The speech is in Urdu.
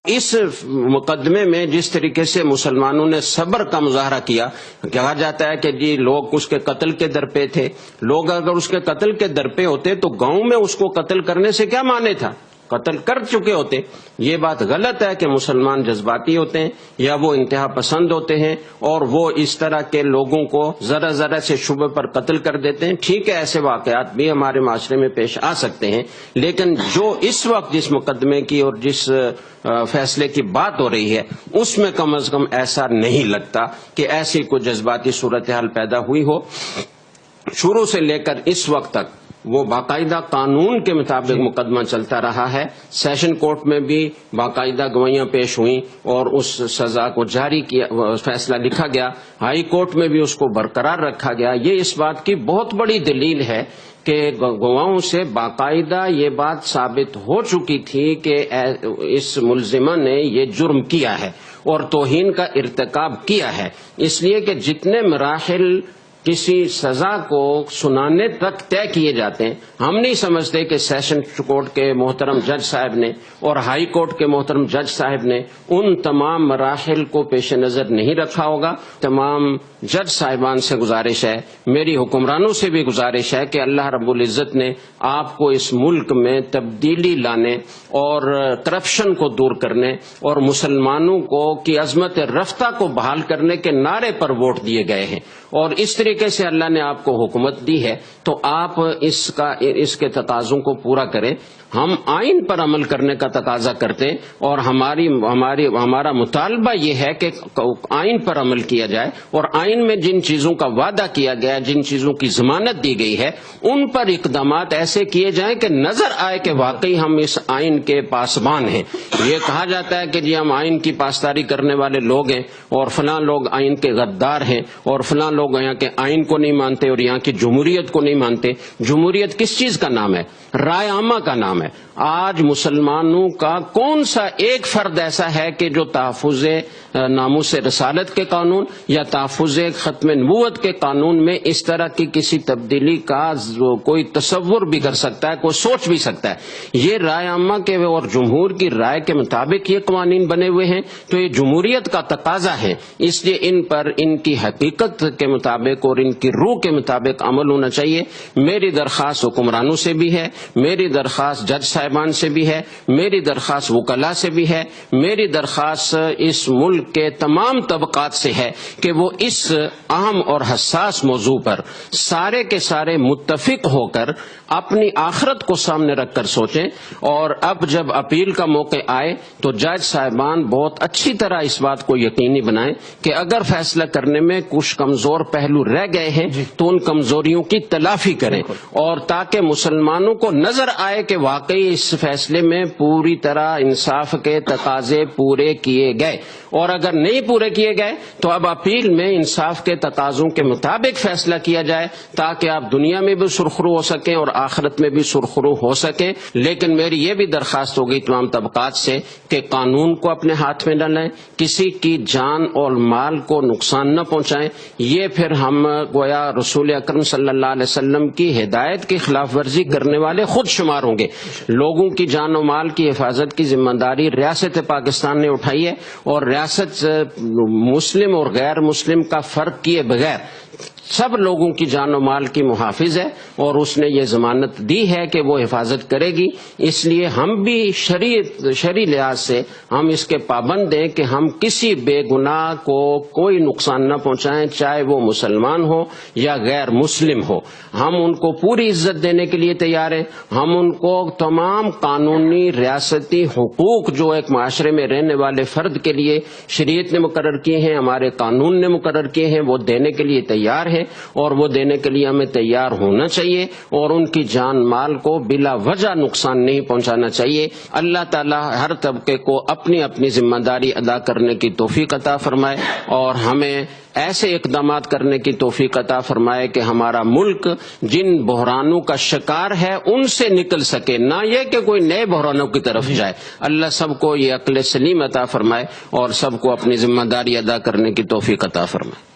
اس مقدمے میں جس طریقے سے مسلمانوں نے صبر کا مظاہرہ کیا، کہا جاتا ہے کہ جی لوگ اس کے قتل کے درپے تھے. لوگ اگر اس کے قتل کے درپے ہوتے تو گاؤں میں اس کو قتل کرنے سے کیا مانے تھا، قتل کر چکے ہوتے. یہ بات غلط ہے کہ مسلمان جذباتی ہوتے ہیں یا وہ انتہا پسند ہوتے ہیں اور وہ اس طرح کے لوگوں کو ذرا ذرا سے شبہ پر قتل کر دیتے ہیں. ٹھیک ہے، ایسے واقعات بھی ہمارے معاشرے میں پیش آ سکتے ہیں، لیکن جو اس وقت جس مقدمے کی اور جس فیصلے کی بات ہو رہی ہے اس میں کم از کم ایسا نہیں لگتا کہ ایسی کوئی جذباتی صورتحال پیدا ہوئی ہو. شروع سے لے کر اس وقت تک وہ باقاعدہ قانون کے مطابق مقدمہ چلتا رہا ہے. سیشن کورٹ میں بھی باقاعدہ گواہیاں پیش ہوئیں اور اس سزا کو جاری کیا، فیصلہ لکھا گیا. ہائی کورٹ میں بھی اس کو برقرار رکھا گیا. یہ اس بات کی بہت بڑی دلیل ہے کہ گواہوں سے باقاعدہ یہ بات ثابت ہو چکی تھی کہ اس ملزمہ نے یہ جرم کیا ہے اور توہین کا ارتکاب کیا ہے. اس لیے کہ جتنے مراحل کسی سزا کو سنانے تک طے کیے جاتے ہیں، ہم نہیں سمجھتے کہ سیشن کورٹ کے محترم جج صاحب نے اور ہائی کورٹ کے محترم جج صاحب نے ان تمام مراحل کو پیش نظر نہیں رکھا ہوگا. تمام جج صاحبان سے گزارش ہے، میری حکمرانوں سے بھی گزارش ہے کہ اللہ رب العزت نے آپ کو اس ملک میں تبدیلی لانے اور کرپشن کو دور کرنے اور مسلمانوں کو کی عظمت رفتہ کو بحال کرنے کے نعرے پر ووٹ دیے گئے ہیں اور اس طریقے سے اللہ نے آپ کو حکومت دی ہے تو آپ اس کے تقاضوں کو پورا کریں. ہم آئین پر عمل کرنے کا تقاضا کرتے اور ہمارا مطالبہ یہ ہے کہ آئین پر عمل کیا جائے اور آئین میں جن چیزوں کا وعدہ کیا گیا، جن چیزوں کی ضمانت دی گئی ہے، ان پر اقدامات ایسے کیے جائیں کہ نظر آئے کہ واقعی ہم اس آئین کے پاسبان ہیں. یہ کہا جاتا ہے کہ جی ہم آئین کی پاسداری کرنے والے لوگ ہیں اور فلاں لوگ آئین کے غدار ہیں اور فلاں لوگ یہاں کے آئین کو نہیں مانتے اور یہاں کی جمہوریت کو نہیں مانتے. جمہوریت کس چیز کا نام ہے؟ رائے عامہ کا نام ہے. آج مسلمانوں کا کون سا ایک فرد ایسا ہے کہ جو تحفظ ناموس رسالت کے قانون یا تحفظ ختم نبوت کے قانون میں اس طرح کی کسی تبدیلی کا کوئی تصور بھی کر سکتا ہے، کوئی سوچ بھی سکتا ہے؟ یہ رائے عامہ کے اور جمہور کی رائے کے مطابق یہ قوانین بنے ہوئے ہیں تو یہ جمہوریت کا تقاضا ہے. اس لیے ان پر ان کی حقیقت کے مطابق اور ان کی روح کے مطابق عمل ہونا چاہیے. میری درخواست حکمرانوں سے بھی ہے، میری درخواست جج صاحبان سے بھی ہے، میری درخواست وکلاء سے بھی ہے، میری درخواست اس ملک کے تمام طبقات سے ہے کہ وہ اس اہم اور حساس موضوع پر سارے کے سارے متفق ہو کر اپنی آخرت کو سامنے رکھ کر سوچیں. اور اب جب اپیل کا موقع آئے تو جج صاحبان بہت اچھی طرح اس بات کو یقینی بنائیں کہ اگر فیصلہ کرنے میں کچھ کمزور پہلو رہ گئے ہیں تو ان کمزوریوں کی تلافی کریں اور تاکہ مسلمانوں کو نظر آئے کہ واقعی اس فیصلے میں پوری طرح انصاف کے تقاضے پورے کیے گئے. اور اگر نہیں پورے کیے گئے تو اب اپیل میں انصاف کے تقاضوں کے مطابق فیصلہ کیا جائے تاکہ آپ دنیا میں بھی سرخرو ہو سکیں اور آخرت میں بھی سرخرو ہو سکیں. لیکن میری یہ بھی درخواست ہوگی تمام طبقات سے کہ قانون کو اپنے ہاتھ میں نہ لیں، کسی کی جان اور مال کو نقصان نہ پہنچائیں. یہ پھر ہم گویا رسول اکرم صلی اللہ علیہ وسلم کی ہدایت کی خلاف ورزی کرنے والے خود شمار ہوں گے. لوگوں کی جان و مال کی حفاظت کی ذمہ داری ریاست پاکستان نے اٹھائی ہے اور ریاست مسلم اور غیر مسلم کا فرق کیے بغیر سب لوگوں کی جان و مال کی محافظ ہے اور اس نے یہ ضمانت دی ہے کہ وہ حفاظت کرے گی. اس لیے ہم بھی شرعی لحاظ سے ہم اس کے پابند ہیں کہ ہم کسی بے گناہ کو کوئی نقصان نہ پہنچائیں، چاہے وہ مسلمان ہو یا غیر مسلم ہو. ہم ان کو پوری عزت دینے کے لیے تیار ہیں. ہم ان کو تمام قانونی ریاستی حقوق جو ایک معاشرے میں رہنے والے فرد کے لیے شریعت نے مقرر کیے ہیں، ہمارے قانون نے مقرر کیے ہیں، وہ دینے کے لیے تیار ہیں اور وہ دینے کے لیے ہمیں تیار ہونا چاہیے اور ان کی جان مال کو بلا وجہ نقصان نہیں پہنچانا چاہیے. اللہ تعالی ہر طبقے کو اپنی اپنی ذمہ داری ادا کرنے کی توفیق عطا فرمائے اور ہمیں ایسے اقدامات کرنے کی توفیق عطا فرمائے کہ ہمارا ملک جن بحرانوں کا شکار ہے ان سے نکل سکے، نہ یہ کہ کوئی نئے بحرانوں کی طرف جائے. اللہ سب کو یہ عقل سلیم عطا فرمائے اور سب کو اپنی ذمہ داری ادا کرنے کی توفیق عطا فرمائے.